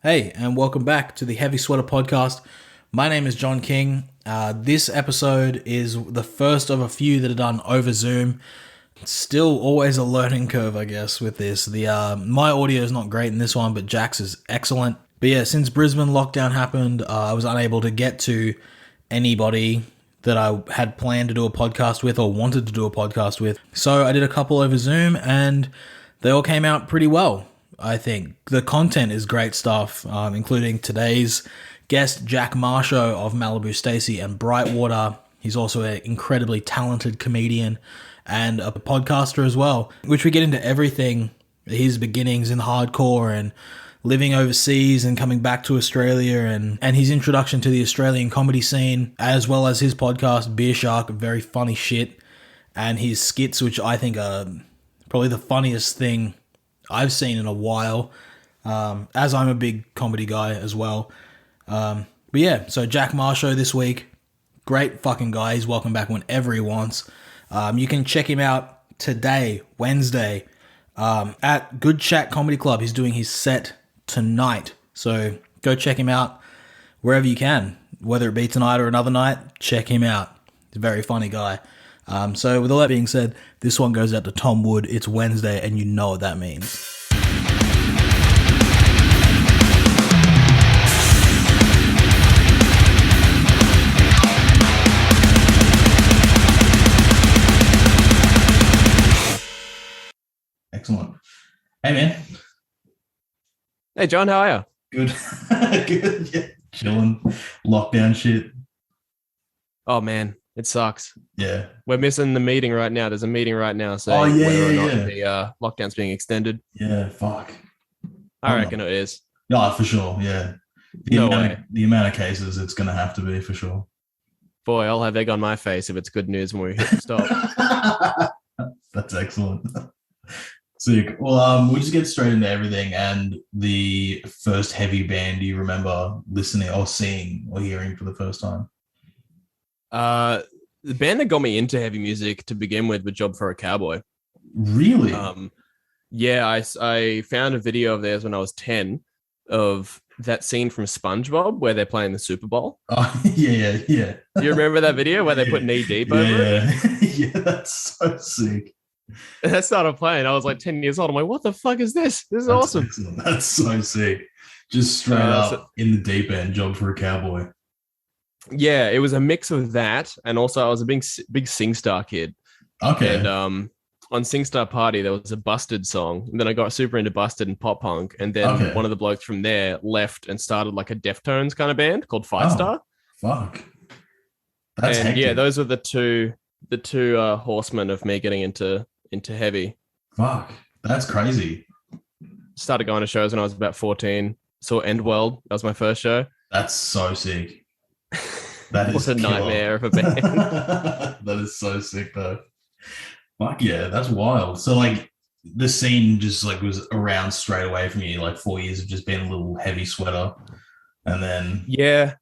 Hey, and welcome back to the Heavy Sweater Podcast. My name is John King. This episode is the first of a few that are done over Zoom. Still always a learning curve, I guess, with this. My audio is not great in this one, but Jack's is excellent. But yeah, since Brisbane lockdown happened, I was unable to get to anybody that I had planned to do a podcast with or wanted to do a podcast with. So I did a couple over Zoom, and they all came out pretty well. I think the content is great stuff, including today's guest, Jack Marsho of Malibu Stacy and Brightwater. He's also an incredibly talented comedian and a podcaster as well, which we get into everything, his beginnings in hardcore and living overseas and coming back to Australia and his introduction to the Australian comedy scene, as well as his podcast, Beer Shark, very funny shit, and his skits, which I think are probably the funniest thing I've seen in a while, as I'm a big comedy guy as well. But yeah, so Jack Marsho this week, great fucking guy. He's welcome back whenever he wants. You can check him out today, Wednesday, at Good Chat Comedy Club. He's doing his set tonight. So go check him out wherever you can, whether it be tonight or another night, check him out. He's a very funny guy. So with all that being said, this one goes out to Tom Wood. It's Wednesday, and you know what that means. Excellent. Hey, man. Hey, John, how are you? Good. Good. Yeah. Chilling. Lockdown shit. Oh, man, it sucks. Yeah. We're missing the meeting right now. There's a meeting right now saying whether or not the lockdown's being extended. Yeah, fuck. I reckon it is. No, for sure, yeah. The amount of cases it's going to have to be, for sure. Boy, I'll have egg on my face if it's good news when we hit stop. That's excellent. Sick. Well, we'll just get straight into everything. And the first heavy band, do you remember listening or seeing or hearing for the first time? The band that got me into heavy music to begin with was Job for a Cowboy. Really? Yeah, I found a video of theirs when I was 10 of that scene from SpongeBob where they're playing the Super Bowl. Oh, yeah. Do you remember that video where they put knee deep over it? Yeah, that's so sick. That started playing. I was like 10 years old. I'm like, what the fuck is this? This is awesome. Excellent. That's so sick. Just straight up in the deep end, Job for a Cowboy. Yeah, it was a mix of that, and also I was a big SingStar kid. Okay. And on SingStar Party, there was a Busted song. And then I got super into Busted and pop punk, and then one of the blokes from there left and started like a Deftones kind of band called Five Star. Fuck. That's and hectic. Yeah, those were the two horsemen of me getting into heavy. Fuck, that's crazy. Started going to shows when I was about 14. Saw Endworld. That was my first show. That's so sick. That was a nightmare of a band. That is so sick though. Fuck yeah, that's wild. So like the scene just like was around straight away from you, like 4 years of just being a little heavy sweater. And then yeah.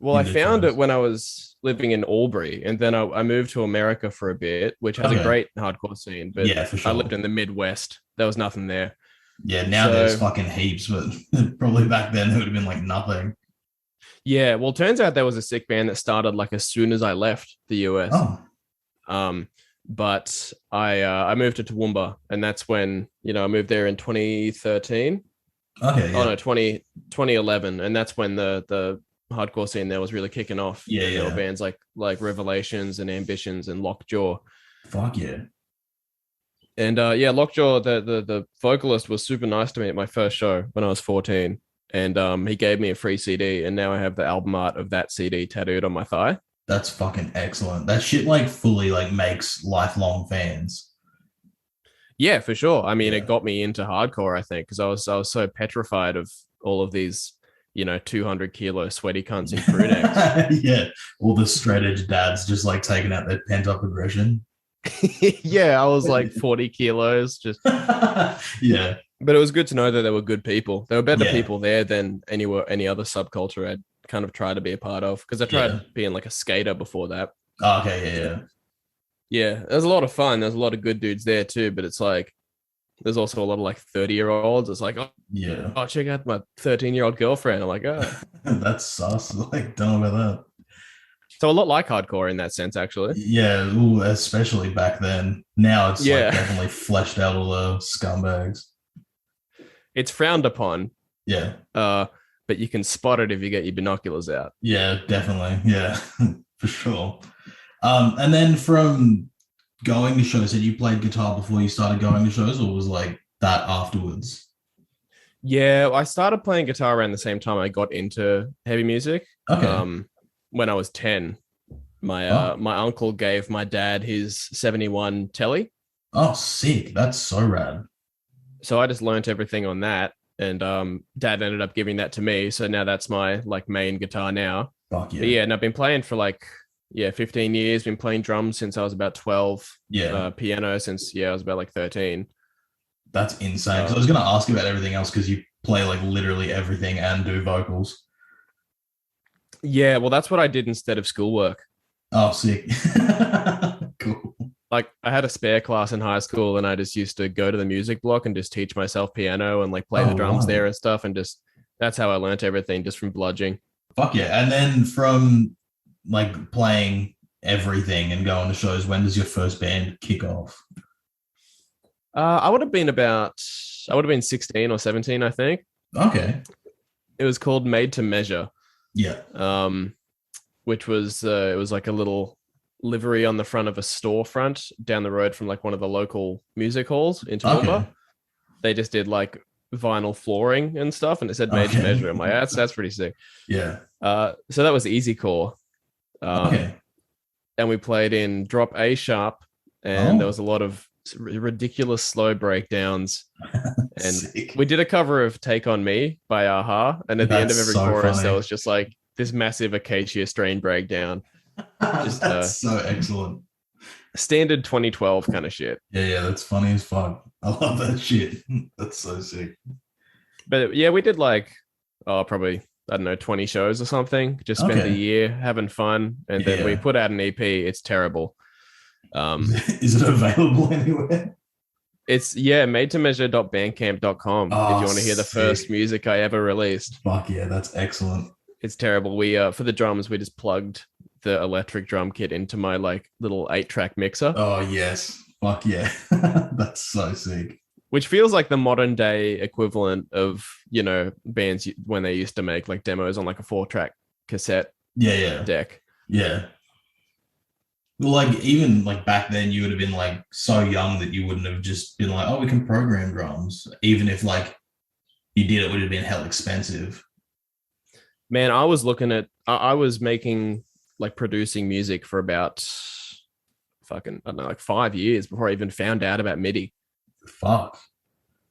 Well, I found it when I was living in Albury, and then I moved to America for a bit, which has a great hardcore scene. But yeah, for sure. I lived in the Midwest. There was nothing there. Yeah, now there's fucking heaps, but probably back then there would have been like nothing. Yeah, well, turns out there was a sick band that started like as soon as I left the US. But I moved to Toowoomba, and that's when, I moved there in 2013. Okay. Yeah. Oh no, 2011, and that's when the hardcore scene there was really kicking off. Yeah, There were bands like Revelations and Ambitions and Lockjaw. Fuck yeah. And Lockjaw, the vocalist was super nice to me at my first show when I was 14. And he gave me a free CD, and now I have the album art of that CD tattooed on my thigh. That's fucking excellent. That shit like fully like makes lifelong fans. Yeah, for sure. I mean, it got me into hardcore, I think, because I was so petrified of all of these, 200 kilo sweaty cunts in crew necks. Yeah, all the straight edge dads just like taking out their pent up aggression. Yeah, I was like 40 kilos. Just yeah. But it was good to know that there were good people. There were better people there than any other subculture I'd kind of tried to be a part of, because I tried being like a skater before that. Oh, okay, yeah. Yeah, there's a lot of fun. There's a lot of good dudes there too, but it's like There's also a lot of like 30-year-olds. It's like, Yeah. oh, check out my 13-year-old girlfriend. I'm like, oh. That's sus. Like, don't know about that. So a lot like hardcore in that sense, actually. Yeah, ooh, especially back then. Now it's like Yeah. definitely fleshed out all the scumbags. It's frowned upon, Yeah, but you can spot it if you get your binoculars out. yeah, definitely. Yeah, for sure. And then from going to shows, had you played guitar before you started going to shows, or was like that afterwards? Yeah, I started playing guitar around the same time I got into heavy music. Okay. When I was 10, Oh, my uncle gave my dad his 71 Telly. oh, sick. That's so rad. So I just learnt everything on that. And dad ended up giving that to me. So now that's my like main guitar now. Fuck But yeah. yeah, and I've been playing for like 15 years, been playing drums since I was about 12, Yeah, piano since I was about like 13. that's insane. Because I was Um, gonna ask you about everything else because you play like literally everything and do vocals. yeah, well that's what I did instead of schoolwork. Oh, sick. Cool. Like I had a spare class in high school and I just used to go to the music block and just teach myself piano and like play the Oh, drums wow. there and stuff, and just that's how I learnt everything, just from bludging. Fuck yeah. And then from like playing everything and going to shows, when does your first band kick off? I would have been 16 or 17, I think. Okay. It was called Made to Measure, Yeah. um, which was it was like a little livery on the front of a storefront down the road from like one of the local music halls in Okay. Toowoomba. They just did like vinyl flooring and stuff, and it said Made to Okay. Measure. I'm like, that's pretty sick. Yeah. So that was easy core. Um, Okay. and we played in drop A sharp, and there Oh, was a lot of ridiculous slow breakdowns. And sick. we did a cover of Take on Me by Aha, and at the end That's of every so chorus there funny. was just like this massive acacia strain breakdown, just That's so excellent. standard 2012 kind of shit. Yeah, yeah, that's funny as fuck. I love that shit. That's so sick. But yeah, we did like probably, I don't know, 20 shows or something. Just spent the Okay. year having fun, and then we Yeah. put out an EP. It's terrible. um Is it available anywhere? It's made to measure.bandcamp.com if Oh, you want to hear the first sick. music I ever released. Fuck yeah, that's excellent. It's terrible. We for the drums, we just plugged the electric drum kit into my like little 8-track mixer, Oh, yes. Fuck yeah. That's so sick. which feels like the modern day equivalent of, bands when they used to make like demos on like a 4-track cassette Yeah, yeah. deck. Yeah. Well, like even like back then, you would have been like so young that you wouldn't have just been like, oh, we can program drums. Even if like you did, it would have been hell expensive. Man, I was making like producing music for about fucking, I don't know, like 5 years before I even found out about MIDI. Fuck.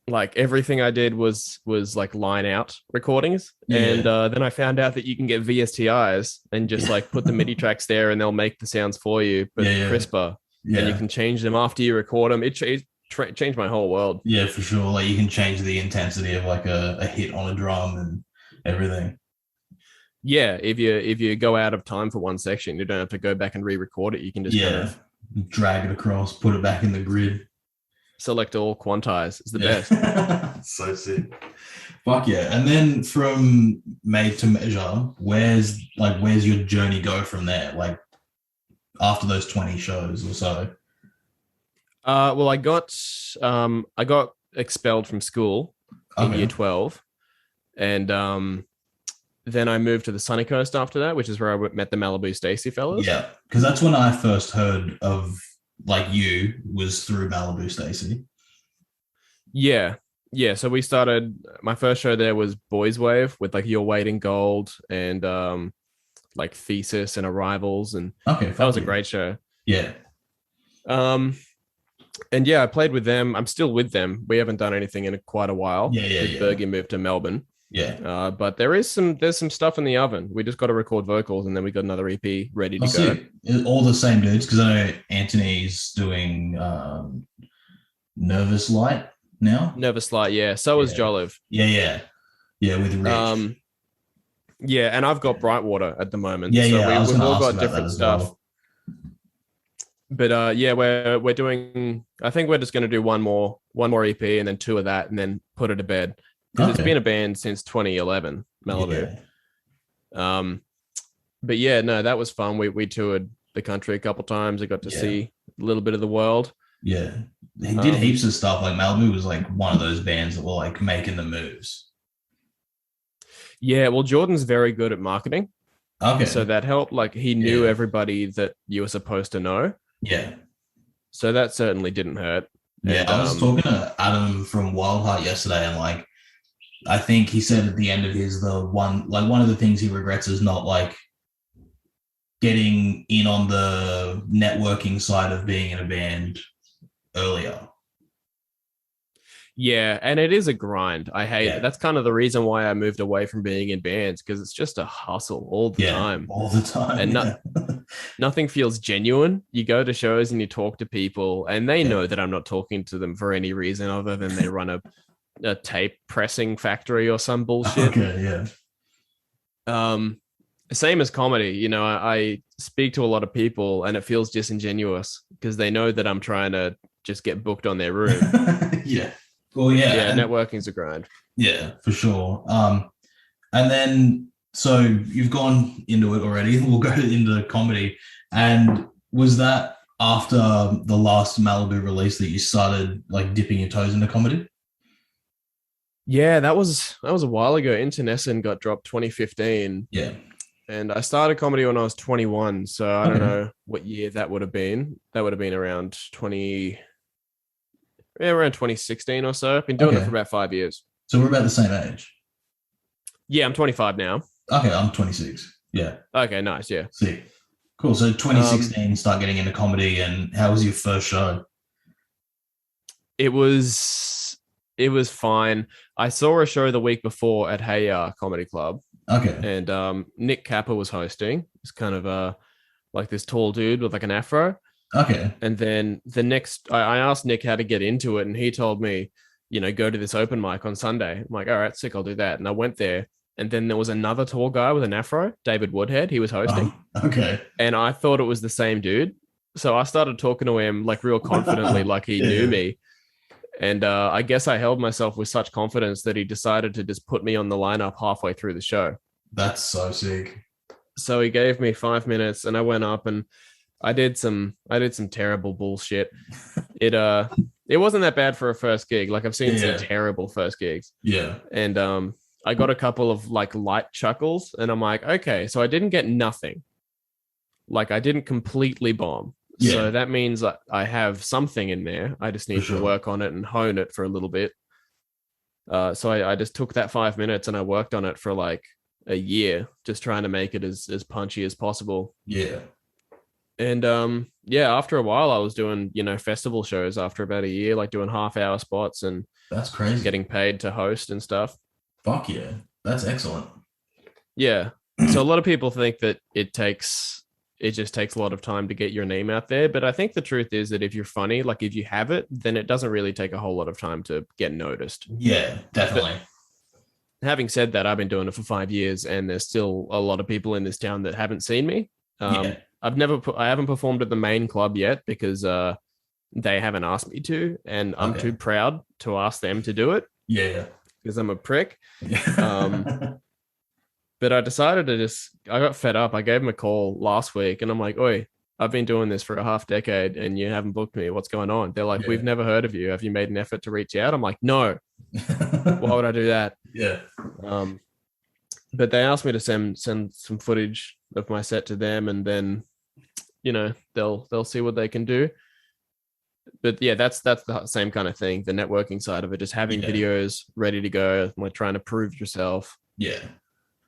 Like everything I did was like line out recordings, and Yeah. then I found out that you can get VSTIs and just like put the MIDI tracks there, and they'll make the sounds for you, but Yeah, yeah. crisper, and you Yeah. can change them after you record them. It changed my whole world. Yeah, for sure. Like you can change the intensity of like a hit on a drum and everything. Yeah, if you go out of time for one section, you don't have to go back and re-record it. You can just kind Yeah. of Drag it across, put it back in the grid. select all, quantize. It's the best. Yeah. So sick. Fuck yeah. And then from Made to Measure, where's your journey go from there? Like after those 20 shows or so. Well, I got expelled from school in year Okay. 12, and then I moved to the sunny coast after that, which is where I met the Malibu Stacy fellas. Yeah. Because that's when I first heard of like you was through Malibu Stacy. Yeah. Yeah. So we started, my first show there was Boys Wave with like Your Weight in Gold and like Thesis and Arrivals. And Okay. that was Fuck a yeah. great show. Yeah. Um, and yeah, I played with them. I'm still with them. We haven't done anything in quite a while. Yeah. Yeah. Because Yeah. Bergie moved to Melbourne. Yeah. But there's some stuff in the oven. We just got to record vocals, and then we got another EP ready to I go. see. All the same dudes because I know Anthony's doing Nervous Light now. Nervous Light, yeah. So is Yeah. Jolive. Yeah, yeah. Yeah, with Rich. Yeah, and I've got Brightwater at the moment. Yeah, So yeah. I was we've going to all ask got about that different as stuff. well. But yeah, we're doing. I think we're just going to do one more EP and then two of that, and then put it to bed because it's Okay. been a band since 2011, Malibu. Yeah. Um, but yeah, no, that was fun. We toured the country a couple times. I got to Yeah. see a little bit of the world. Yeah. He did Um, heaps of stuff. Like Malibu was like one of those bands that were like making the moves. yeah, well, Jordan's very good at marketing, so Okay. that helped. Like he knew Yeah. everybody that you were supposed to know, Yeah. so that certainly didn't hurt. Yeah. And I was talking to Adam from Wildheart yesterday, and like I think he said at the end of his one of the things he regrets is not like getting in on the networking side of being in a band earlier. yeah, and it is a grind. I hate it. Yeah. That's kind of the reason why I moved away from being in bands because it's just a hustle all the Yeah. time. All the time. And Yeah. nothing feels genuine. You go to shows and you talk to people, and they Yeah. know that I'm not talking to them for any reason other than they run a tape pressing factory or some bullshit. Okay. Yeah. Um, Same as comedy. I speak to a lot of people, and it feels disingenuous because they know that I'm trying to just get booked on their room. Yeah. Well, yeah. Yeah, And networking's a grind. yeah, for sure. And then so you've gone into it already. We'll go into comedy. And was that after the last Malibu release that you started like dipping your toes into comedy? Yeah, that was a while ago. Internecine got dropped 2015, Yeah. and I started comedy when I was 21. So I don't Okay. know what year that would have been. That would have been around 20, yeah, around 2016 or so. I've been doing it Okay. for about 5 years. So we're about the same age. Yeah, I'm 25 now. Okay, I'm 26. Yeah. Okay, nice. Yeah. See. Cool. So Um, 2016, start getting into comedy, and how was your first show? it was fine. I saw a show the week before at Hey Comedy Club, Okay. and Nick Kappa was hosting. It's kind of like this tall dude with like an afro. Okay. And then I asked Nick how to get into it, and he told me, go to this open mic on Sunday. I'm like, all right, sick, I'll do that. And I went there, and then there was another tall guy with an afro, David Woodhead. He was hosting, Okay. and I thought it was the same dude. So I started talking to him like real confidently, like he knew Yeah. me. And I guess I held myself with such confidence that he decided to just put me on the lineup halfway through the show. That's so sick. So he gave me 5 minutes, and I went up and I did some terrible bullshit. It wasn't that bad for a first gig. Like I've seen Yeah. some terrible first gigs. Yeah. And I got a couple of like light chuckles, and I'm like, okay, so I didn't get nothing. Like I didn't completely bomb. Yeah. So that means I have something in there. I just need For sure. to work on it and hone it for a little bit. So I just took that 5 minutes and I worked on it for like a year, just trying to make it as punchy as possible. Yeah. And yeah, after a while I was doing, festival shows after about a year, like doing half-hour spots and That's crazy. getting paid to host and stuff. Fuck yeah. That's excellent. Yeah. So a lot of people think that it just takes a lot of time to get your name out there. But I think the truth is that if you're funny, like if you have it, then it doesn't really take a whole lot of time to get noticed. Yeah, definitely. But having said that, I've been doing it for 5 years, and there's still a lot of people in this town that haven't seen me. Yeah. I haven't performed at the main club yet because they haven't asked me to, and I'm Okay. too proud to ask them to do it Yeah. because I'm a prick. Yeah. But I decided I got fed up. I gave them a call last week, and I'm like, oi, I've been doing this for a half decade and you haven't booked me. What's going on? They're like, Yeah. we've never heard of you. Have you made an effort to reach out? I'm like, no. Why would I do that? Yeah. But they asked me to send some footage of my set to them, and then they'll see what they can do. But yeah, that's the same kind of thing, the networking side of it, just having Yeah. videos ready to go, like trying to prove yourself. Yeah.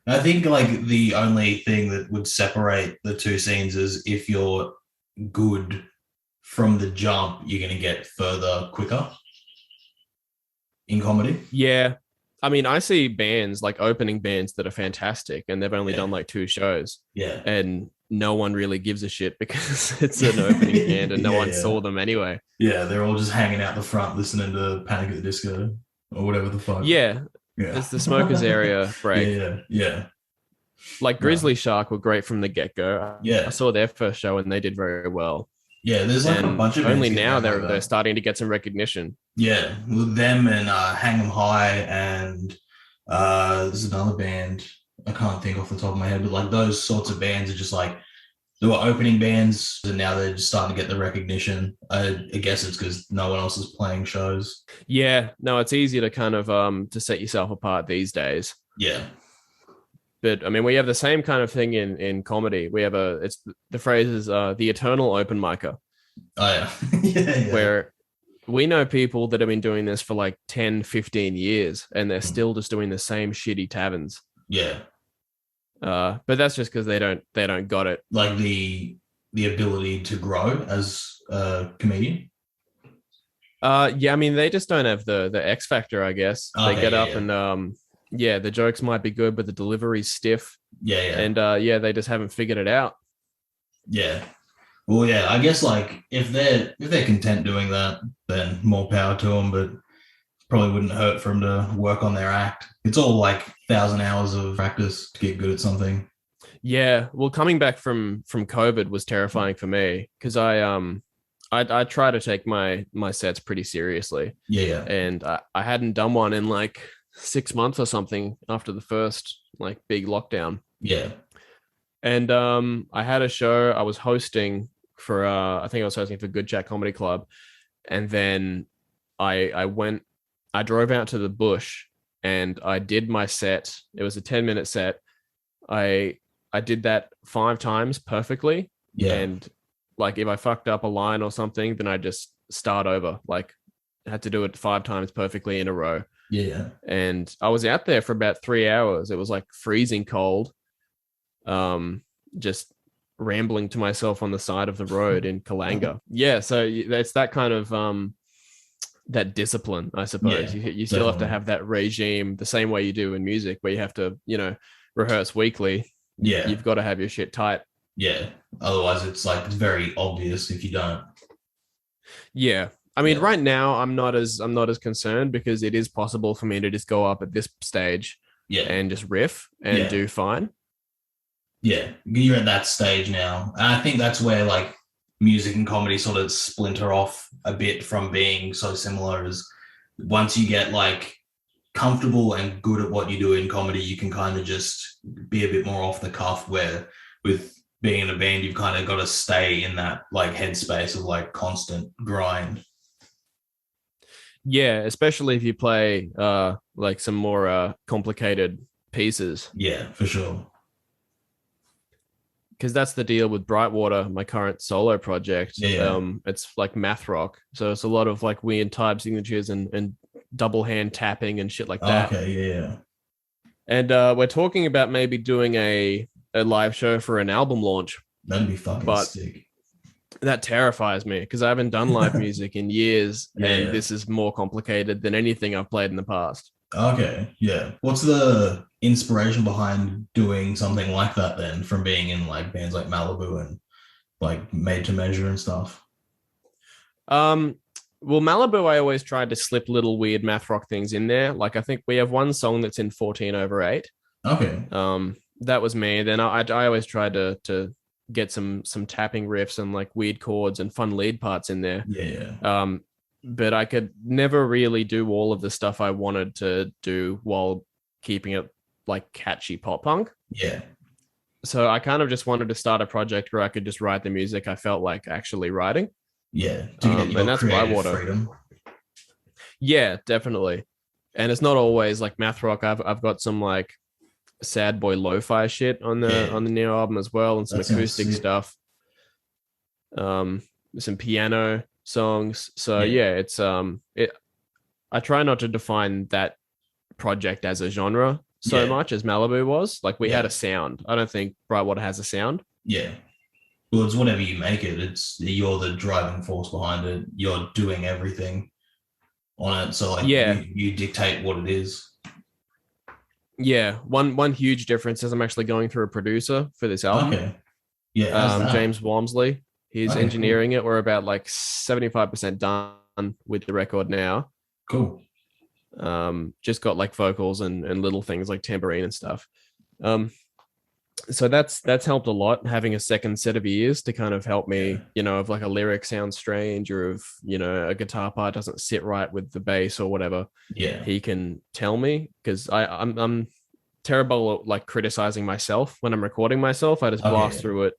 I think like the only thing that would separate the two scenes is if you're good from the jump, you're going to get further quicker in comedy. Yeah. I mean, I see bands like opening bands that are fantastic and they've only Yeah. done like 2 shows, Yeah. and no one really gives a shit because it's an opening band and no Yeah, one yeah. saw them anyway. Yeah. They're all just hanging out the front listening to Panic at the Disco or whatever the fuck. Yeah. Yeah. It's the smokers area break. Yeah. Yeah. Like Grizzly Shark were great from the get-go. Yeah. I saw their first show and they did very well. Yeah, there's like a And bunch of bands only getting now around like they're that. starting to get some recognition. Yeah, with them and Hang 'em High and there's another band I can't think off the top of my head, but like those sorts of bands are just like they were opening bands and now they're just starting to get the recognition. I guess it's because no one else is playing shows. Yeah, no, it's easier to kind of to set yourself apart these days. Yeah. But I mean, we have the same kind of thing in comedy. We have it's the phrase is the eternal open micer, Oh yeah. Yeah, yeah. where we know people that have been doing this for like 10, 15 years and they're Mm. still just doing the same shitty taverns. Yeah. But that's just because they don't got it. Like the ability to grow as a comedian. Yeah, I mean, they just don't have the X factor, I guess. They Okay, get yeah, up yeah. and yeah, the jokes might be good, but the delivery's stiff. Yeah, yeah. And yeah, they just haven't figured it out. Yeah. Well, yeah, I guess like if they're content doing that, then more power to them. But probably wouldn't hurt for them to work on their act. It's all like 1,000 hours of practice to get good at something. Yeah, well, coming back from COVID was terrifying for me because I try to take my sets pretty seriously, Yeah, yeah, and I hadn't done one in like 6 months or something after the first like big lockdown. yeah, And I had a show I was hosting for I think I was hosting for Good Chat Comedy Club, and then I drove out to the bush and I did my set. It was a 10-minute set. I I did that 5 times perfectly, yeah, and like if I fucked up a line or something, then I just start over. Like I had to do it 5 times perfectly in a row. yeah, And I was out there for about 3 hours. It was like freezing cold. Just rambling to myself on the side of the road in Kalanga. Yeah, so it's that kind of that discipline, I suppose. yeah, You still have to definitely. have that regime the same way you do in music, where you have to, rehearse weekly. Yeah, You've got to have your shit tight. yeah. Otherwise, it's like it's very obvious if you don't. Yeah. I mean, Yeah, right now I'm not as concerned because it is possible for me to just go up at this stage yeah, and just riff and yeah, do fine. yeah. You're at that stage now, and I think that's where like music and comedy sort of splinter off a bit from being so similar. As once you get like comfortable and good at what you do in comedy, you can kind of just be a bit more off the cuff. Where with being in a band, you've kind of got to stay in that like headspace of like constant grind. Yeah, especially if you play like some more complicated pieces. Yeah, for sure. Because that's the deal with Brightwater, my current solo project. Yeah, yeah. It's like math rock, so it's a lot of like weird type signatures and double hand tapping and shit like that. Okay, yeah, yeah. And we're talking about maybe doing a live show for an album launch, That'd be fucking but sick. that terrifies me because I haven't done live music in years, Yeah, and yeah. this is more complicated than anything I've played in the past. Okay, yeah. What's the inspiration behind doing something like that then, from being in like bands like Malibu and like Made to Measure and stuff? Um, well, Malibu, I always tried to slip little weird math rock things in there. Like I think we have one song that's in 14/8. Okay. That was me. Then I always tried to get some tapping riffs and like weird chords and fun lead parts in there. Yeah, yeah. But I could never really do all of the stuff I wanted to do while keeping it like catchy pop punk. Yeah. So I kind of just wanted to start a project where I could just write the music I felt like actually writing. Yeah. To get And your that's creative Brightwater. freedom. Yeah, definitely. And it's not always like math rock. I've got some like sad boy lo-fi shit on the Yeah. on the new album as well, and some That sounds acoustic sick. stuff. Um, some piano songs. So Yeah. yeah, it's it. I try not to define that project as a genre so Yeah. much as Malibu was. Like we had Yeah. a sound. I don't think Brightwater has a sound. Yeah. Well, it's whatever you make it. It's you're the driving force behind it. You're doing everything on it. So like Yeah, you dictate what it is. yeah. One huge difference is I'm actually going through a producer for this album. Okay. Yeah, how's that? James Walmsley. He's Okay, cool. engineering it. We're about like 75% done with the record now. Cool. Just got like vocals and little things like tambourine and stuff. Um, So that's helped a lot, having a second set of ears to kind of help Yeah. me, if like a lyric sounds strange, or if a guitar part doesn't sit right with the bass or whatever, Yeah. he can tell me, because I'm terrible at like criticizing myself when I'm recording myself. I just blast Okay. through it,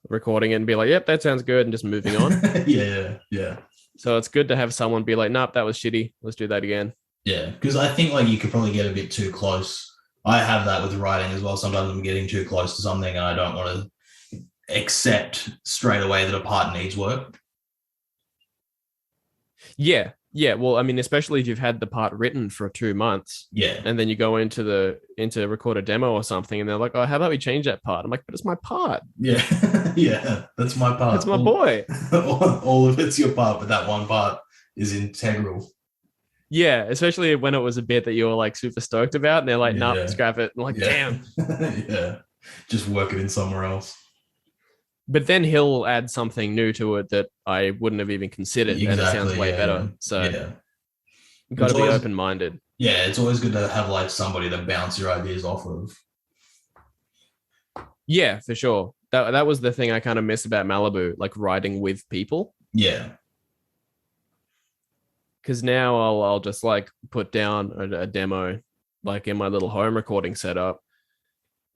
recording it, and be like, yep, that sounds good, and just moving on. Yeah. Yeah. So it's good to have someone be like, nope, that was shitty, let's do that again. Yeah. Because I think like you could probably get a bit too close. I have that with writing as well. Sometimes I'm getting too close to something and I don't want to accept straight away that a part needs work. Yeah, well, I mean, especially if you've had the part written for 2 months, Yeah. and then you go into record a demo or something, and they're like, oh, how about we change that part? I'm like, but it's my part. Yeah. Yeah. That's my It's part. my boy. All of it's your part, but that one part is integral. Yeah, especially when it was a bit that you were like super stoked about, and they're like, nope, Yeah. scrap it. I'm like, Yeah. damn. Yeah. Just work it in somewhere else. But then he'll add something new to it that I wouldn't have even considered, and it sounds Exactly. way Yeah. better. So Yeah. you've got It's to be always, open minded. yeah, it's always good to have like somebody to bounce your ideas off of. Yeah, for sure. That was the thing I kind of miss about Malibu, like writing with people. Yeah. Because now I'll just like put down a demo like in my little home recording setup,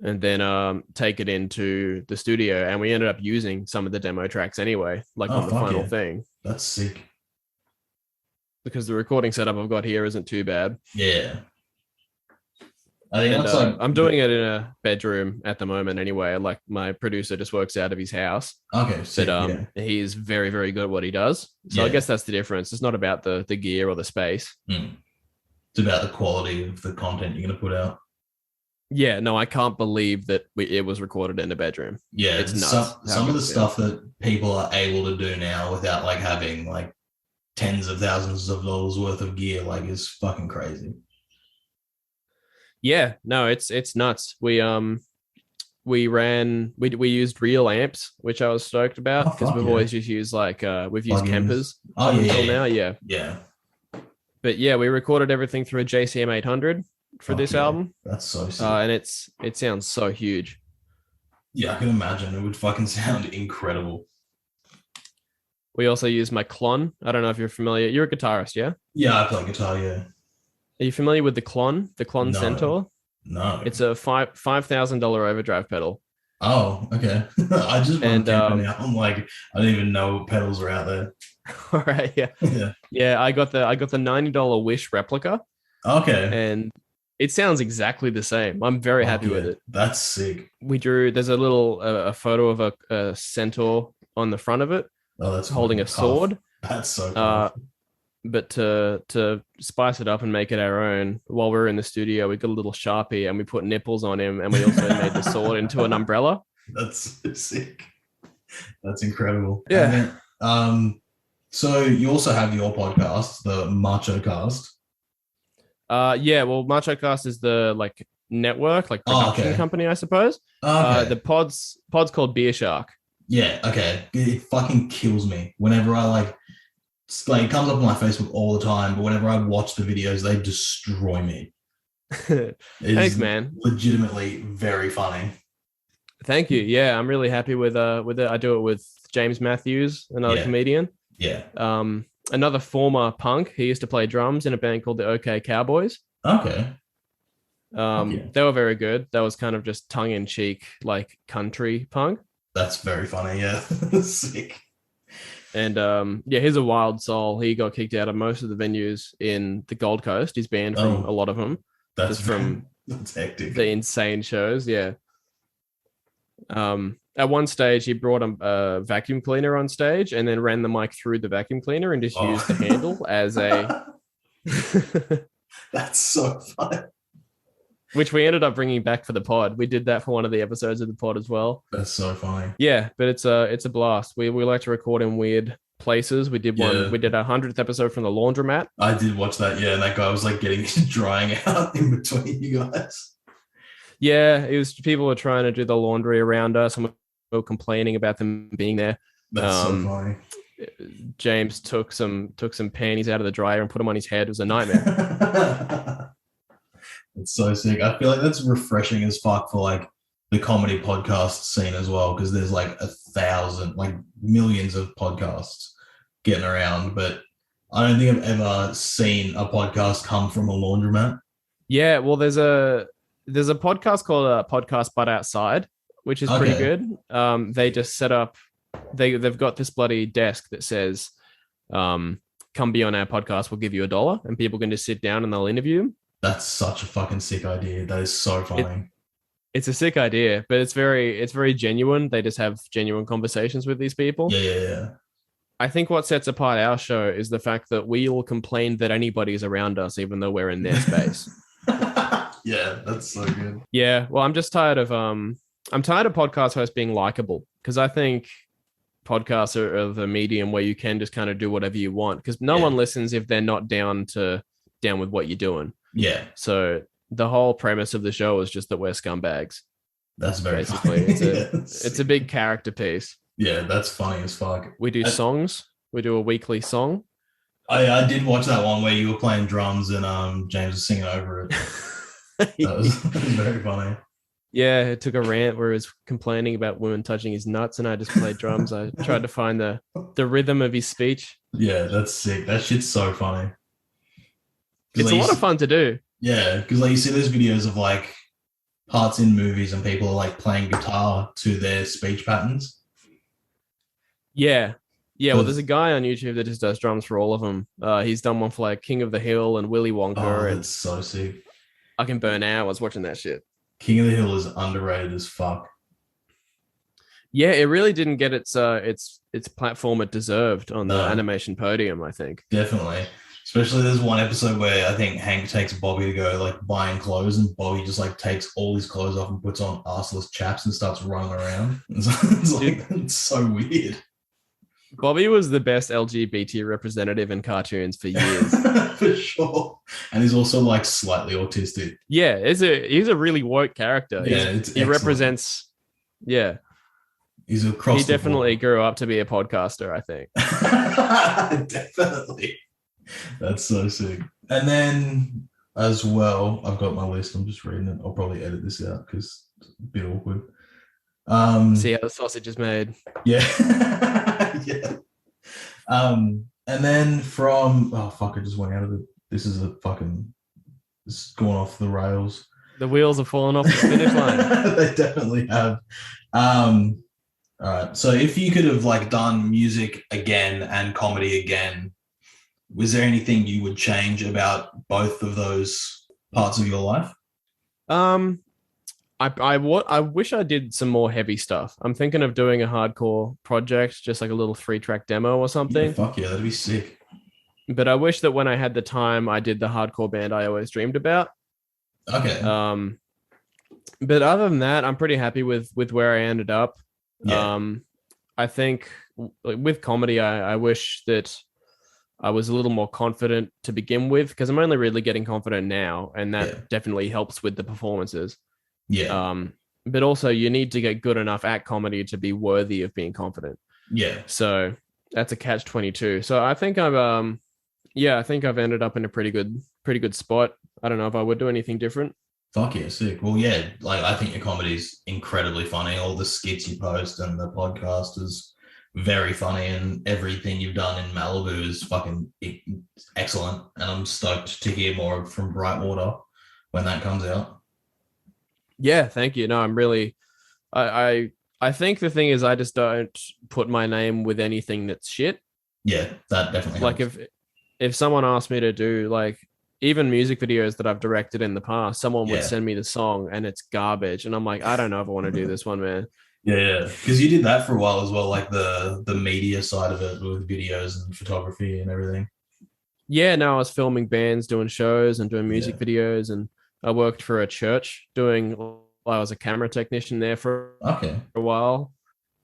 and then take it into the studio, and we ended up using some of the demo tracks anyway, like Oh, on the fuck final yeah. thing, That's sick. because the recording setup I've got here isn't too bad. Yeah. I think And that's like, I'm doing it in a bedroom at the moment anyway. Like my producer just works out of his house, okay, sick. but Yeah. he's very, very good at what he does. So I Yeah. guess that's the difference. It's not about the gear or the space. Mm. It's about the quality of the content you're going to put out. Yeah, no, I can't believe that it was recorded in a bedroom. Yeah. It's nuts. Some of the stuff that people are able to do now without like having like tens of thousands of dollars worth of gear, like is fucking crazy. Yeah, no, it's nuts. We used real amps, which I was stoked about, Oh, because fuck we've yeah. always just used like we've used Plugins. Kempers Oh, up yeah, until yeah, now, yeah. Yeah. But yeah, we recorded everything through a JCM 800 for Fuck this yeah. album, That's so sick. and it sounds so huge. Yeah, I can imagine. It would fucking sound incredible. We also used my Klon. I don't know if you're familiar. You're a guitarist, yeah? Yeah, I play guitar, yeah. Are you familiar with the Klon No. Centaur? No. It's a $5,000 overdrive pedal. Oh, okay. I just And Kemper now. I'm like, I didn't even know what pedals are out there. all right, yeah. Yeah. Yeah, I got the $90 Wish replica, Okay. and it sounds exactly the same. I'm very Fuck happy with yeah. it. That's sick. There's a little a photo of a centaur on the front of it Oh, that's holding a fucking tough. sword. That's so tough. But to spice it up and make it our own, while we were in the studio, we got a little Sharpie and we put nipples on him, and we also made the sword into an umbrella. That's sick. That's incredible. Yeah. And then, so you also have your podcast, the Macho Cast. Yeah, well, MachoCast is the like network, like Oh, production okay. company, I suppose. Okay. The pod's called Beer Shark. Yeah, okay. It fucking kills me whenever I like it comes up on my Facebook all the time, but whenever I watch the videos, they destroy me. Thanks, man. Legitimately very funny. Thank you. Yeah, I'm really happy with it. I do it with James Matthews, another comedian. Yeah. Another former punk. He used to play drums in a band called the OK Cowboys. Okay. They were very good. That was kind of just tongue in cheek, like country punk. That's very funny. Yeah. Sick. And yeah, he's a wild soul. He got kicked out of most of the venues in the Gold Coast. He's banned from a lot of them. That's from that's hectic. The insane shows. Yeah. At one stage, he brought a vacuum cleaner on stage and then ran the mic through the vacuum cleaner and just used the handle as a. That's so fun. Which we ended up bringing back for the pod. We did that for one of the episodes of the pod as well. That's so funny. Yeah, but it's a blast. We like to record in weird places. We did one. We did our 100th episode from the laundromat. I did watch that. Yeah, and that guy was like getting drying out in between you guys. Yeah, it was people were trying to do the laundry around us, and we were complaining about them being there. That's so funny. James took some panties out of the dryer and put them on his head. It was a nightmare. It's so sick. I feel like that's refreshing as fuck for like the comedy podcast scene as well, because there's like 1,000, like millions of podcasts getting around, but I don't think I've ever seen a podcast come from a laundromat. Yeah, well, there's a podcast called Podcast But Outside, which is pretty Okay. good. They just set up they've got this bloody desk that says, "Come be on our podcast. We'll give you $1," and people can just sit down and they'll interview them. That's such a fucking sick idea. That is so It, funny. it's a sick idea, but it's very genuine. They just have genuine conversations with these people. Yeah, yeah, I think what sets apart our show is the fact that we all complain that anybody's around us, even though we're in their space. yeah. Yeah, that's so good. Yeah, well, I'm tired of podcast hosts being likable, because I think podcasts are the medium where you can just kind of do whatever you want, because no Yeah. one listens if they're not down with what you're doing. Yeah, So the whole premise of the show is just that we're scumbags. that's very Basically, funny. it's a big character piece. Yeah, that's funny as fuck. We do songs. We do a weekly song. I did watch that one where you were playing drums and James was singing over it. That was very funny. Yeah, it took a rant where he was complaining about women touching his nuts, and I just played drums. I tried to find the rhythm of his speech. Yeah, that's sick. That shit's so funny. It's a lot of fun to do. Yeah, because like you see those videos of like parts in movies and people are like playing guitar to their speech patterns. Yeah. Yeah, well, there's a guy on YouTube that just does drums for all of them. He's done one for like King of the Hill and Willy Wonka, Oh, and that's so sick. I can burn hours watching that shit. King of the Hill is underrated as fuck. Yeah, it really didn't get its platform it deserved on the No. animation podium, I think. Definitely. Especially there's one episode where I think Hank takes Bobby to go like buying clothes and Bobby just like takes all his clothes off and puts on arseless chaps and starts running around. It's like, it's so weird. Bobby was the best LGBT representative in cartoons for years. For sure. And he's also like slightly autistic. Yeah, he's a really woke character. Yeah, He represents. Yeah, He's across. he definitely grew up to be a podcaster, I think. Definitely. That's so sick. And then as well, I've got my list. I'm just reading it. I'll probably edit this out because it's a bit awkward. See how the sausage is made. Yeah. Yeah. And then from I just went out of it. This is going off the rails. The wheels have fallen off the finish line. They definitely have. All right. So if you could have like done music again and comedy again, was there anything you would change about both of those parts of your life? I wish I did some more heavy stuff. I'm thinking of doing a hardcore project, just like a little 3-track demo or something. Yeah, fuck yeah, that'd be sick. But I wish that when I had the time, I did the hardcore band I always dreamed about. Okay. But other than that, I'm pretty happy with where I ended up. Yeah. I think with comedy, I wish that I was a little more confident to begin with, because I'm only really getting confident now, and that definitely helps with the performances. Yeah. But also you need to get good enough at comedy to be worthy of being confident. Yeah. So that's a catch-22. So I think I think I've ended up in a pretty good spot. I don't know if I would do anything different. Fuck yeah, sick. Well, yeah, like I think your comedy's incredibly funny. All the skits you post and the podcast is very funny, and everything you've done in Malibu is fucking excellent. And I'm stoked to hear more from Brightwater when that comes out. Yeah, thank you. No, I'm really, I think the thing is I just don't put my name with anything that's shit. Yeah, that definitely Like helps. if someone asked me to do like even music videos that I've directed in the past, someone would send me the song and it's garbage, and I'm like, I don't know if I want to do this one, man. Yeah, because you did that for a while as well, like the media side of it with videos and photography and everything. Yeah, no, I was filming bands, doing shows and doing music videos, and I worked for a church I was a camera technician there for a while.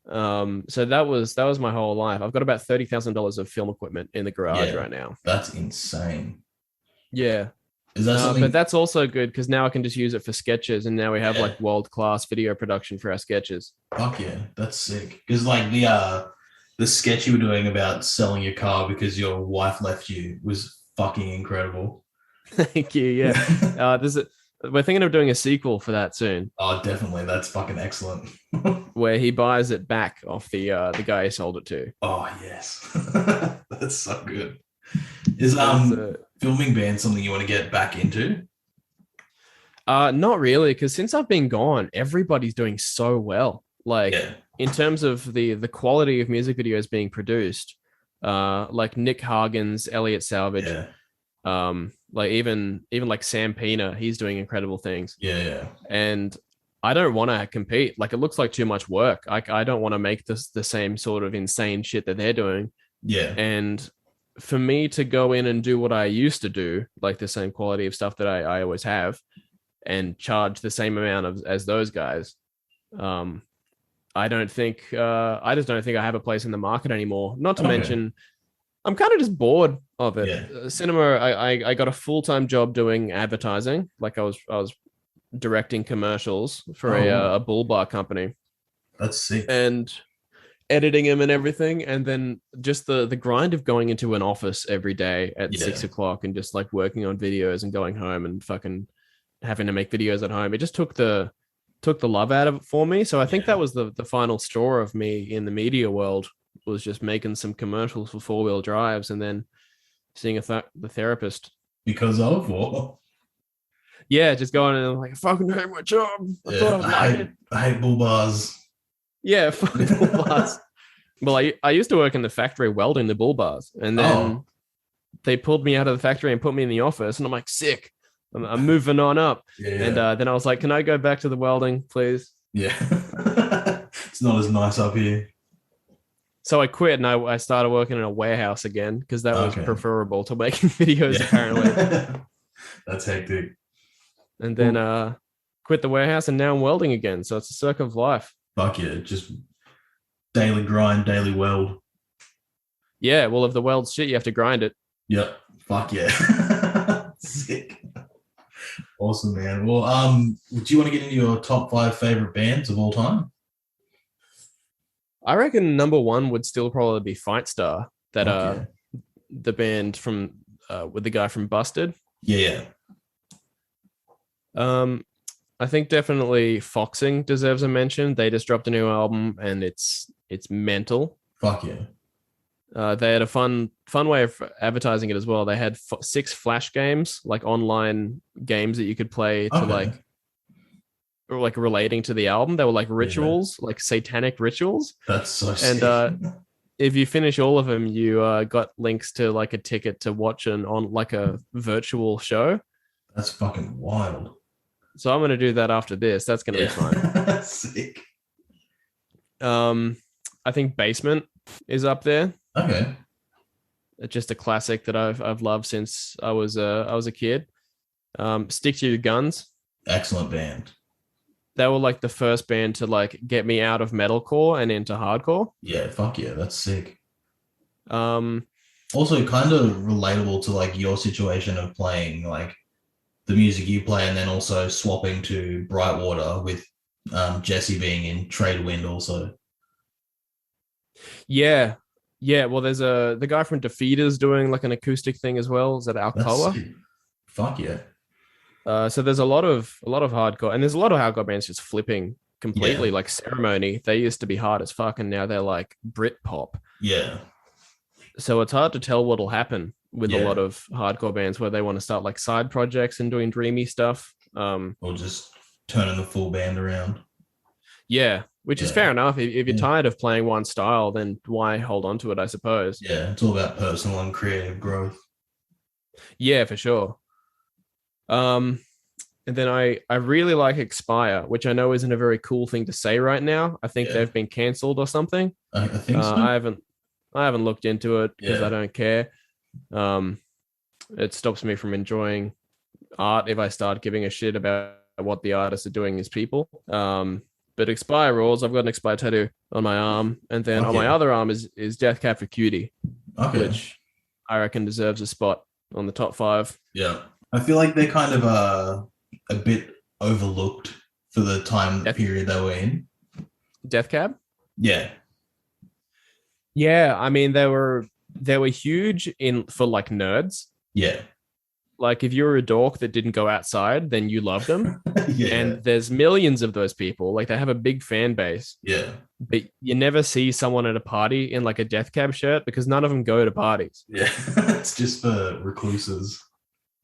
So that was my whole life. I've got about $30,000 of film equipment in the garage right now. That's insane. Yeah. Is that something? But that's also good because now I can just use it for sketches, and now we have like world-class video production for our sketches. Fuck yeah, that's sick. Because like the sketch you were doing about selling your car because your wife left you was fucking incredible. Thank you. Yeah. We're thinking of doing a sequel for that soon, Oh, definitely. That's fucking excellent. where he buys it back off the guy he sold it to. Oh, yes. That's so good. Is It's, filming band something you want to get back into? not really, because since I've been gone, everybody's doing so well. Like Yeah. in terms of the quality of music videos being produced, like Nick Hagens, Elliot Salvage, Yeah. like even like Sam Pena, he's doing incredible things. Yeah. Yeah. And I don't want to compete. Like it looks like too much work. I don't want to make this the same sort of insane shit that they're doing. Yeah. And for me to go in and do what I used to do, like the same quality of stuff that I always have, and charge the same amount as those guys, I don't think I just don't think I have a place in the market anymore. Not to Okay. mention, I'm kind of just bored of it. Yeah. Cinema, I got a full-time job doing advertising. Like I was directing commercials for Oh, a bull bar company that's sick. and editing them and everything. And then just the grind of going into an office every day at Yeah. 6 o'clock and just like working on videos and going home and fucking having to make videos at home. It just took the love out of it for me. So I think Yeah. that was the final straw of me in the media world, was just making some commercials for 4-wheel drives and then seeing the therapist. Because of or Yeah, just going and like, I fucking hate my job. I thought I'd like it. I hate bull bars. Yeah, fucking bull bars. Well, I used to work in the factory welding the bull bars, and then they pulled me out of the factory and put me in the office, and I'm like, sick. I'm moving on up. Yeah. And then I was like, can I go back to the welding, please? Yeah. It's not as nice up here. So I quit and I started working in a warehouse again because that was Okay. preferable to making videos, apparently. That's hectic. And then quit the warehouse and now I'm welding again. So it's a circle of life. Fuck yeah. Just daily grind, daily weld. Yeah, well, if the weld's shit, you have to grind it. Yep. Fuck yeah. Sick. Awesome, man. Well, do you want to get into your top 5 favorite bands of all time? I reckon number one would still probably be Fight Star, that Fuck the band from with the guy from Busted. Yeah. I think definitely Foxing deserves a mention. They just dropped a new album and it's mental. Fuck yeah. They had a fun way of advertising it as well. They had 6 flash games, like online games that you could play to like relating to the album. They were like rituals, like satanic rituals. That's so sick. And if you finish all of them, you got links to like a ticket to watch on like a virtual show. That's fucking wild. So I'm going to do that after this. That's going to be fun. Sick. I think Basement is up there. Okay. It's just a classic that I've loved since I was a kid. Stick to Your Guns. Excellent band. They were like the first band to like get me out of metalcore and into hardcore. Yeah, fuck yeah, that's sick. Um, Also kind of relatable to like your situation of playing like the music you play and then also swapping to Brightwater with Jesse being in Tradewind also. yeah. Well, there's the guy from Defeaters doing like an acoustic thing as well. Is that Alcoa? Fuck yeah. So there's a lot of hardcore, and there's a lot of hardcore bands just flipping completely. Like Ceremony, they used to be hard as fuck, and now they're like Brit pop. Yeah. So it's hard to tell what'll happen with a lot of hardcore bands where they want to start like side projects and doing dreamy stuff. Or just turning the full band around. Yeah, which is fair enough. If you're tired of playing one style, then why hold on to it, I suppose. Yeah, it's all about personal and creative growth. Yeah, for sure. And then I really like Expire, which I know isn't a very cool thing to say right now. I think they've been cancelled or something. I think so. I haven't looked into it because I don't care. It stops me from enjoying art if I start giving a shit about what the artists are doing as people. But Expire rules. I've got an Expire tattoo on my arm, and then on my other arm is Death Cab for Cutie, which I reckon deserves a spot on the top 5. Yeah, I feel like they're kind of a bit overlooked for the time period they were in. Death Cab. Yeah. Yeah, I mean they were huge for like nerds. Yeah. like if you're a dork that didn't go outside, then you love them. Yeah, And there's millions of those people. Like they have a big fan base, yeah, but you never see someone at a party in like a Death Cab shirt because none of them go to parties. yeah. It's just for recluses.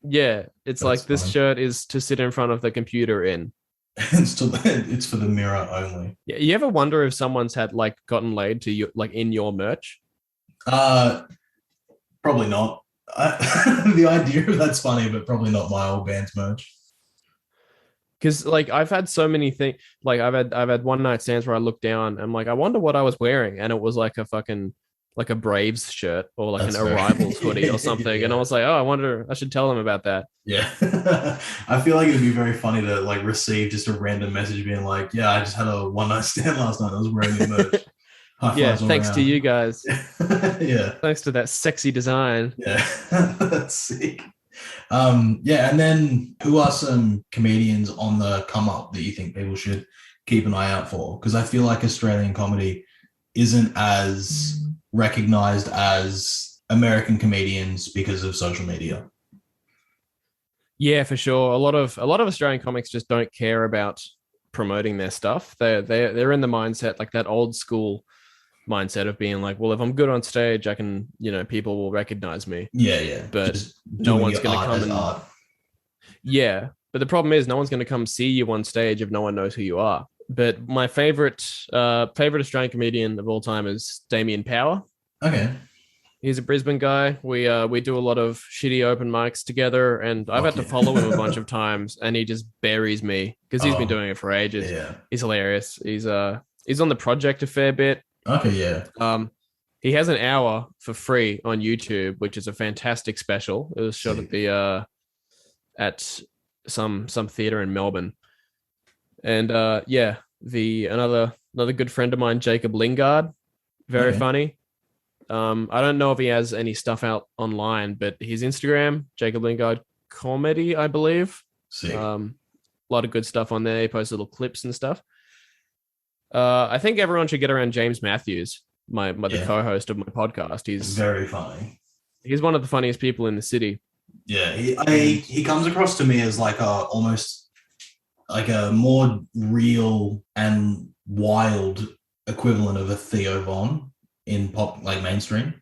Yeah, it's That's like this funny. shirt is to sit in front of the computer in. It's for the mirror only. Yeah, you ever wonder if someone's had like gotten laid to you like in your merch? Uh, Probably not. The idea of that's funny, but probably not my old band's merch. Because like I've had so many things. Like I've had one night stands where I look down and I'm like, I wonder what I was wearing, and it was like a fucking like a Braves shirt or like an That's very Arrivals hoodie or something. And I yeah, was like, oh, I wonder. I should tell them about that. yeah. I feel like it'd be very funny to like receive just a random message being like, "Yeah, I just had a one night stand last night. I was wearing your merch. High Yeah, fives all thanks to around." you guys. Yeah, Thanks to that sexy design. yeah. That's sick. Yeah, and then who are some comedians on the come up that you think people should keep an eye out for? Because I feel like Australian comedy isn't as recognized as American comedians because of social media. Yeah, for sure. A lot of Australian comics just don't care about promoting their stuff. They're in the mindset like that old school mindset of being like, well, if I'm good on stage, I can, people will recognize me. Yeah, yeah. But Just no doing one's your going to art come as and art. yeah. But the problem is, no one's going to come see you on stage if no one knows who you are. But my favorite Australian comedian of all time is Damien Power. Okay. He's a Brisbane guy. We do a lot of shitty open mics together, and I've Fuck had to yeah. follow him a bunch of times, and he just buries me because he's been Oh, doing it for ages. yeah. He's hilarious. He's on the project a fair bit. Okay, yeah. Um, he has an hour for free on YouTube, which is a fantastic special. It was shot at Sick. the at some theater in Melbourne, and yeah, the another good friend of mine, Jacob Lingard, very Okay. funny. I don't know if he has any stuff out online, but his Instagram, Jacob Lingard Comedy, I believe. Sick. A lot of good stuff on there. He posts little clips and stuff. I think everyone should get around James Matthews, the Yeah. co-host of my podcast. Very funny. He's one of the funniest people in the city. Yeah, And he comes across to me as like a almost like a more real and wild equivalent of a Theo Von in pop like mainstream.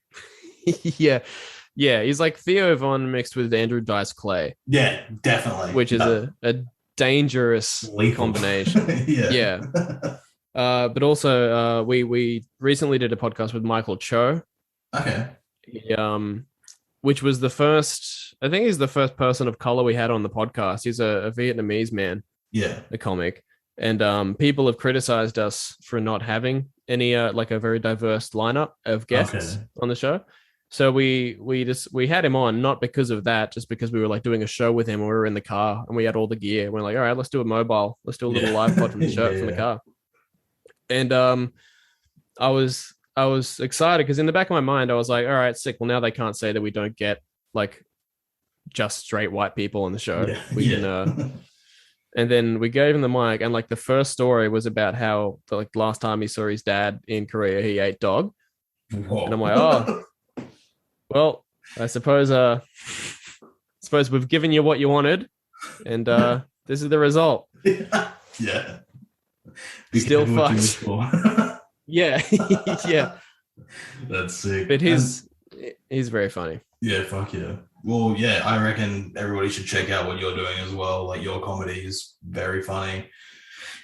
yeah, yeah, he's like Theo Von mixed with Andrew Dice Clay, Yeah, definitely. which is a dangerous Lethal. combination. Yeah. Yeah. But also, we recently did a podcast with Michael Cho. Okay. He, which was the first. I think he's the first person of color we had on the podcast. He's a Vietnamese man, Yeah. a comic, and people have criticized us for not having any like a very diverse lineup of guests Okay. on the show. So we had him on not because of that, just because we were like doing a show with him and we were in the car and we had all the gear. We're like, all right, let's do a mobile, let's do a little Yeah. live pod from the show from the Yeah. car. And I was excited because in the back of my mind I was like, all right, sick. Well, now they can't say that we don't get like just straight white people on the show. Yeah. We Yeah. can and then we gave him the mic, and like the first story was about how like last time he saw his dad in Korea, he ate dog. Whoa. And I'm like, oh, well, I suppose we've given you what you wanted, and this is the result. Yeah. Be Still careful what you fucked. wish for. Yeah, yeah. That's sick. But he's very funny. Yeah, fuck yeah. Well, yeah, I reckon everybody should check out what you're doing as well. Like your comedy is very funny.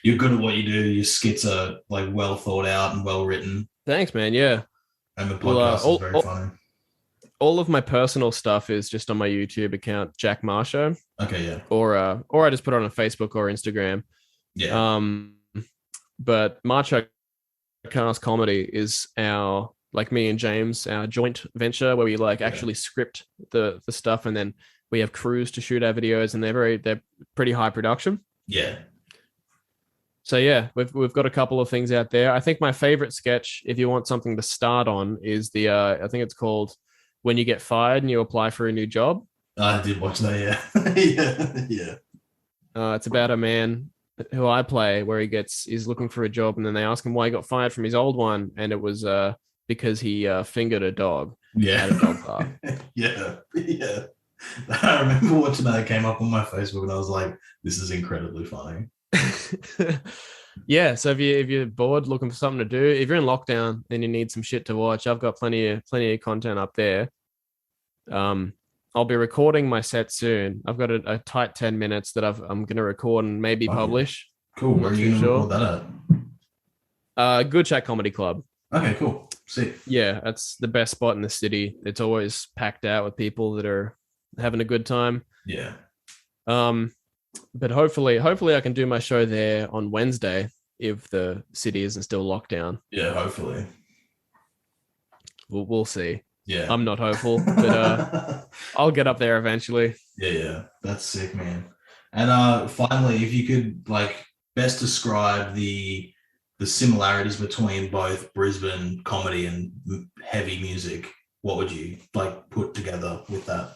You're good at what you do. Your skits are like well thought out and well written. Thanks, man. Yeah. And the Well, podcast is very funny. all of my personal stuff is just on my YouTube account, Jack Marsho, Okay, yeah. or I just put it on Facebook or Instagram. Yeah. But Macho Cast Comedy is our, like me and James, our joint venture where we like actually script the stuff, and then we have crews to shoot our videos, and they're pretty high production. Yeah. So yeah, we've got a couple of things out there. I think my favorite sketch, if you want something to start on, is the I think it's called When You Get Fired and You Apply for a New Job. I did watch that, yeah. Yeah. It's about a man who I play where he's looking for a job, and then they ask him why he got fired from his old one, and it was because he fingered a dog Yeah. at a dog park. Yeah. Yeah. I remember watching that. It came up on my Facebook, and I was like, "This is incredibly funny." Yeah, so if you're bored looking for something to do, if you're in lockdown and you need some shit to watch, I've got plenty of content up there. I'll be recording my set soon. I've got a tight 10 minutes that I'm going to record and maybe Fuck yeah. publish. Cool. I'm Where not are you too going to sure. record that at? Good Chat Comedy Club. Okay, cool. Sick. Yeah, that's the best spot in the city. It's always packed out with people that are having a good time. Yeah. But hopefully I can do my show there on Wednesday if the city isn't still locked down. Yeah, hopefully. We'll see. Yeah. I'm not hopeful, but I'll get up there eventually. Yeah. That's sick, man. And finally, if you could best describe the similarities between both Brisbane comedy and heavy music, what would you put together with that?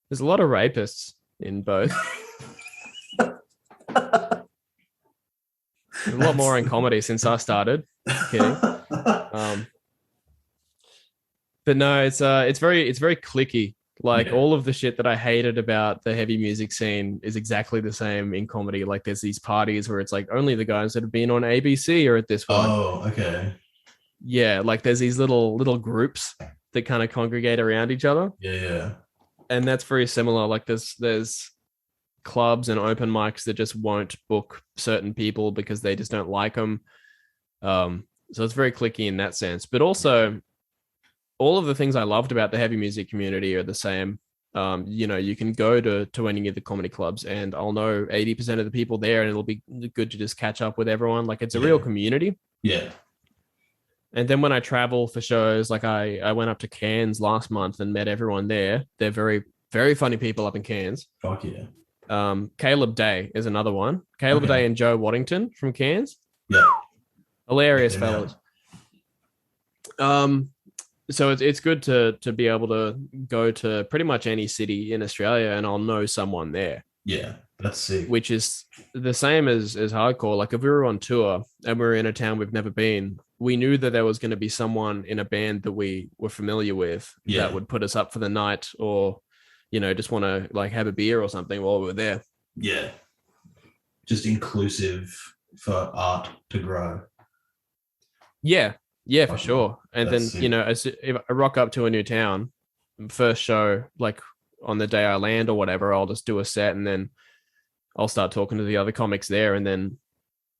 There's a lot of rapists in both. A lot more in comedy since I started. Kidding. But no, it's very clicky. All of the shit that I hated about the heavy music scene is exactly the same in comedy. Like there's these parties where it's like only the guys that have been on ABC are at this one. Oh, okay. Yeah, there's these little groups that kind of congregate around each other. Yeah. And that's very similar. There's clubs and open mics that just won't book certain people because they just don't like them. So it's very clicky in that sense. But also, all of the things I loved about the heavy music community are the same. You can go to any of the comedy clubs and I'll know 80% of the people there, and it'll be good to just catch up with everyone. It's a real community. Yeah. And then when I travel for shows, I went up to Cairns last month and met everyone there. They're very, very funny people up in Cairns. Fuck yeah. Caleb Day is another one. Caleb Day and Joe Waddington from Cairns. Yeah. Hilarious fellas. So it's good to be able to go to pretty much any city in Australia and I'll know someone there. Yeah, that's sick. Which is the same as hardcore. If we were on tour and we were in a town we've never been, we knew that there was going to be someone in a band that we were familiar with that would put us up for the night or, just want to have a beer or something while we were there. Yeah. Just inclusive for art to grow. Yeah, for sure. And then, sick. If I rock up to a new town, first show, on the day I land or whatever, I'll just do a set and then I'll start talking to the other comics there. And then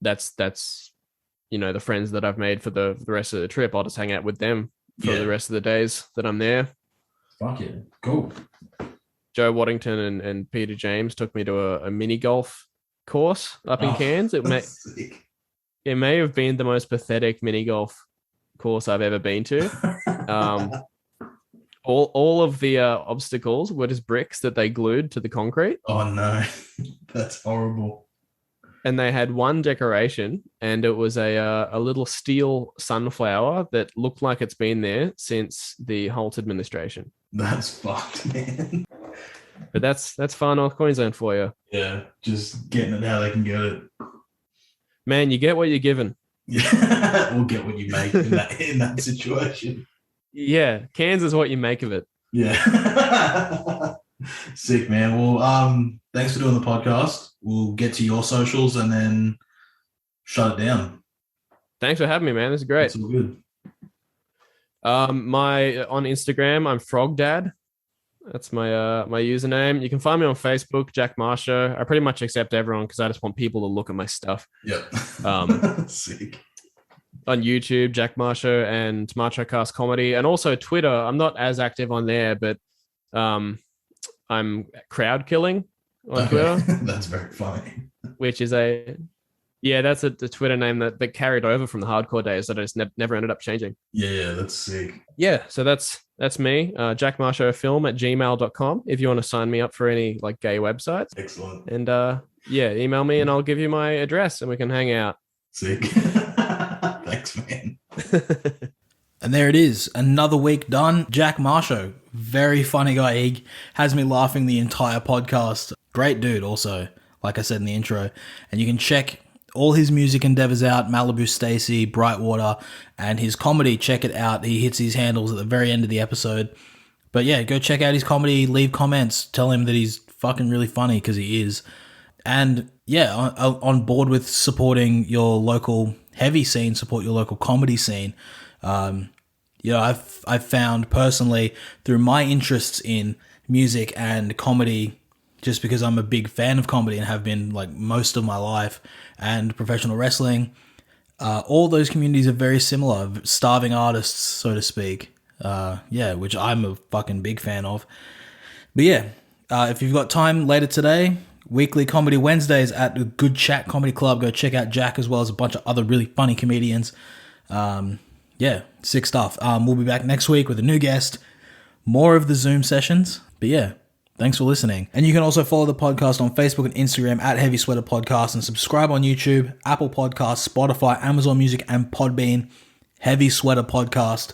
that's the friends that I've made for the rest of the trip. I'll just hang out with them for the rest of the days that I'm there. Fuck yeah. Cool. Joe Waddington and Peter James took me to a mini golf course up in Cairns. It may have been the most pathetic mini golf course I've ever been to. All of the obstacles were just bricks that they glued to the concrete. Oh no, that's horrible. And they had one decoration, and it was a little steel sunflower that looked like it's been there since the Holt administration. That's fucked, man. But that's far North Queensland for you. Yeah, just getting it how they can get it. Man, you get what you're given. Yeah, we'll get what you make in that situation. Yeah, Cairns is what you make of it. Yeah. Sick, man. Well, thanks for doing the podcast. We'll get to your socials and then shut it down. Thanks for having me, man. This is great. It's all good. On Instagram, I'm Frog Dad. That's my username. You can find me on Facebook, Jack Marsho. I pretty much accept everyone because I just want people to look at my stuff. Yep. Sick. On YouTube, Jack Marsho and MachoCast Comedy, and also Twitter. I'm not as active on there, but I'm crowd killing on Twitter. That's very funny. Which is that's a Twitter name that carried over from the hardcore days that I just never ended up changing. Yeah, that's sick. Yeah, so that's me. Jack Marsho Film at gmail.com if you want to sign me up for any gay websites. Excellent. And email me and I'll give you my address and we can hang out. Sick. Thanks, man. And there it is. Another week done. Jack Marsho, very funny guy. He has me laughing the entire podcast. Great dude also, like I said in the intro. And you can check all his music endeavors out, Malibu Stacy, Brightwater, and his comedy. Check it out. He hits his handles at the very end of the episode. But yeah, go check out his comedy, leave comments, tell him that he's fucking really funny, because he is. And yeah, on board with supporting your local heavy scene, support your local comedy scene. I've found personally through my interests in music and comedy, just because I'm a big fan of comedy and have been like most of my life, and professional wrestling, all those communities are very similar, starving artists, so to speak. Which I'm a fucking big fan of. But yeah, if you've got time later today, weekly comedy Wednesdays at the Good Chat Comedy Club. Go check out Jack as well as a bunch of other really funny comedians. Sick stuff. We'll be back next week with a new guest, more of the Zoom sessions. But yeah, thanks for listening. And you can also follow the podcast on Facebook and Instagram at Heavy Sweater Podcast, and subscribe on YouTube, Apple Podcasts, Spotify, Amazon Music, and Podbean. Heavy Sweater Podcast.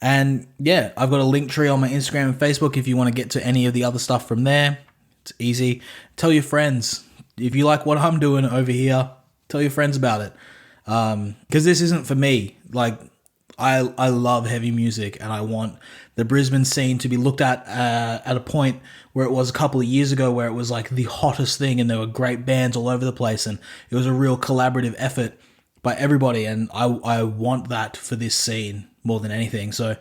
And yeah, I've got a link tree on my Instagram and Facebook if you want to get to any of the other stuff from there. It's easy. Tell your friends. If you like what I'm doing over here, tell your friends about it. Because this isn't for me. Like, I love heavy music, and I want the Brisbane scene to be looked at a point where it was a couple of years ago, where it was like the hottest thing and there were great bands all over the place, and it was a real collaborative effort by everybody, and I want that for this scene more than anything. So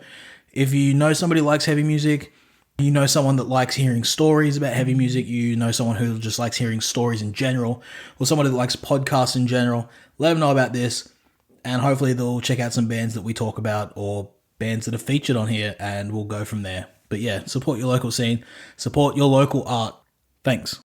if you know somebody who likes heavy music, you know someone that likes hearing stories about heavy music, you know someone who just likes hearing stories in general, or somebody that likes podcasts in general, let them know about this, and hopefully they'll check out some bands that we talk about or bands that are featured on here, and we'll go from there. But yeah, support your local scene, support your local art. Thanks.